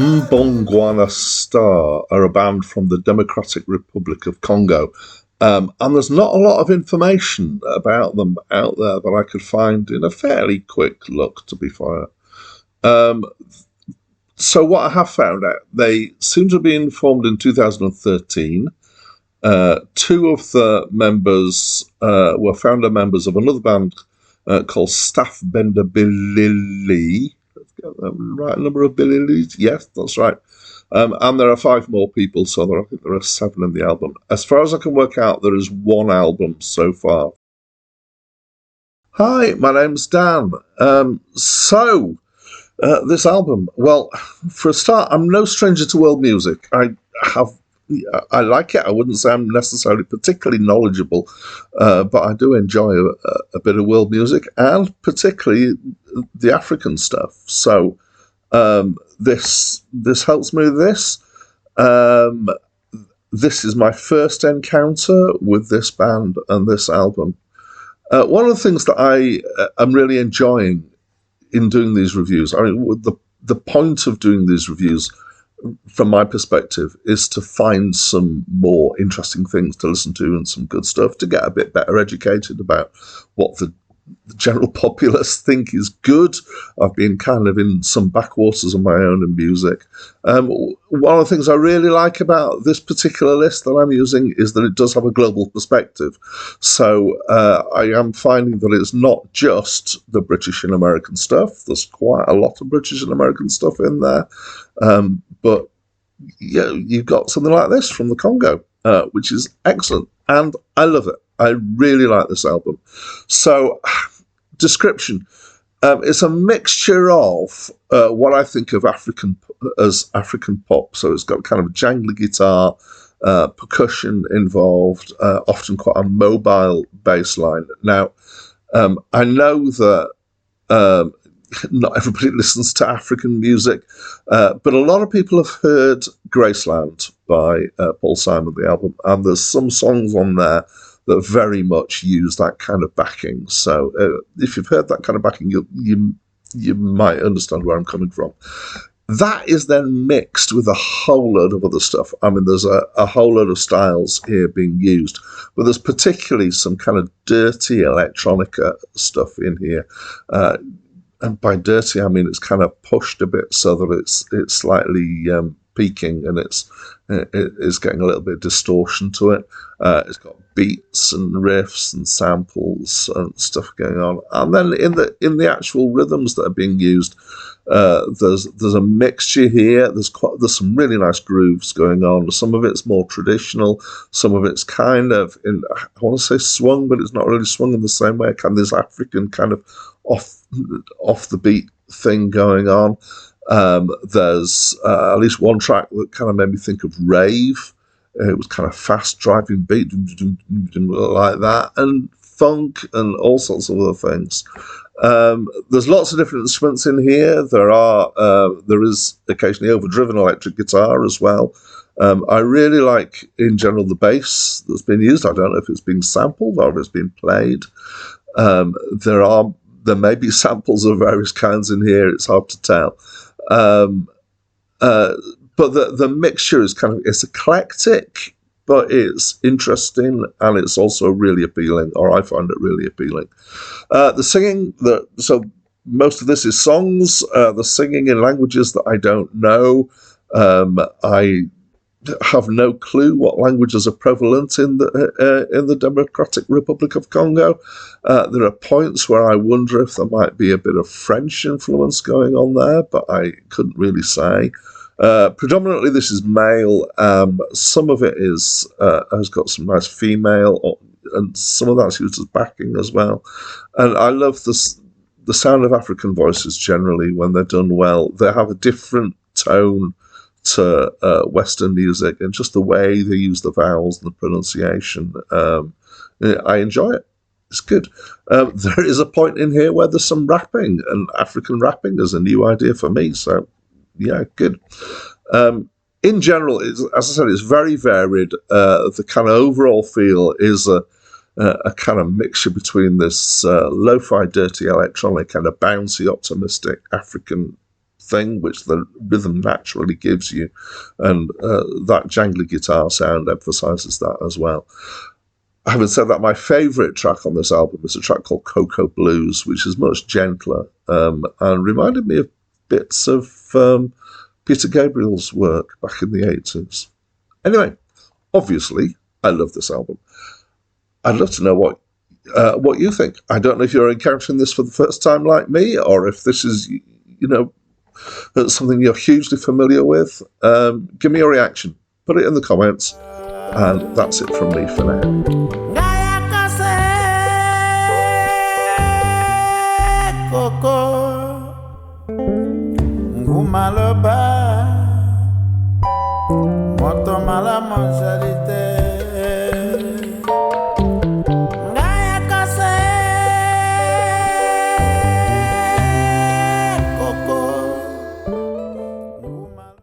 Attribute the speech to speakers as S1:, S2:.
S1: Mbongwana Star are a band from the Democratic Republic of Congo. And there's not a lot of information about them out there that I could find in a fairly quick look, to be fair. Um, so what I have found out, they seem to have been formed in 2013. Two of the members were founder members of another band called Staff Bender Bilili. Right number of Billilis? Yes, that's right. And there are five more people, so I think there are seven in the album. As far as I can work out, there is one album so far. Hi, my name's Dan. This album, well, for a start, I'm no stranger to world music. I like it. I wouldn't say I'm necessarily particularly knowledgeable, but I do enjoy a bit of world music, and particularly the African stuff. So this helps me with this. This is my first encounter with this band and this album. One of the things that I am really enjoying in doing these reviews, I mean, the point of doing these reviews, from my perspective, is to find some more interesting things to listen to and some good stuff to get a bit better educated about what the general populace think is good. I've been kind of in some backwaters of my own in music. One of the things I really like about this particular list that I'm using is that it does have a global perspective. So I am finding that it's not just the British and American stuff. There's quite a lot of British and American stuff in there. But yeah, you've got something like this from the Congo, which is excellent. And I love it. I really like this album. So, description. It's a mixture of what I think of as African pop. So it's got kind of jangly guitar, percussion involved, often quite a mobile bass line. Now, I know that not everybody listens to African music, but a lot of people have heard Graceland by Paul Simon, the album, and there's some songs on there that very much use that kind of backing. So if you've heard that kind of backing, you might understand where I'm coming from. That is then mixed with a whole load of other stuff. I mean, there's a whole load of styles here being used, but there's particularly some kind of dirty electronica stuff in here. And by dirty, I mean it's kind of pushed a bit so that it's slightly peaking, and it's getting a little bit of distortion to it. It's got beats and riffs and samples and stuff going on. And then in the actual rhythms that are being used, there's a mixture here. There's some really nice grooves going on. Some of it's more traditional. Some of it's kind of I want to say swung, but it's not really swung in the same way. Kind of this African kind of off the beat thing going on. There's at least one track that kind of made me think of rave. It was kind of fast driving beat like that, and funk and all sorts of other things. There's lots of different instruments in here. There is occasionally overdriven electric guitar as well. I really like, in general, the bass that's been used. I don't know if it's being sampled or if it's been played. There may be samples of various kinds in here. It's hard to tell. But the mixture is it's eclectic, but it's interesting, and it's also really appealing, or I find it really appealing. The singing, so most of this is songs. The singing in languages that I don't know. I have no clue what languages are prevalent in the Democratic Republic of Congo. There are points where I wonder if there might be a bit of French influence going on there, but I couldn't really say. Predominantly, this is male. Some of it has got some nice female, and some of that's used as backing as well. And I love the sound of African voices generally when they're done well. They have a different tone to Western music, and just the way they use the vowels and the pronunciation. I enjoy it. It's good. There is a point in here where there's some rapping, and African rapping is a new idea for me. So, yeah, good. In general, as I said, it's very varied. The kind of overall feel is a kind of mixture between this lo-fi, dirty electronic and a bouncy, optimistic African thing, which the rhythm naturally gives you, and that jangly guitar sound emphasises that as well. Having said that, my favourite track on this album is a track called Cocoa Blues, which is much gentler and reminded me of bits of Peter Gabriel's work back in the 80s. Anyway, obviously, I love this album. I'd love to know what you think. I don't know if you're encountering this for the first time like me, or if this is, something you're hugely familiar with. Give me a reaction. Put it in the comments. And that's it from me for now. Maloba, moto mala manjali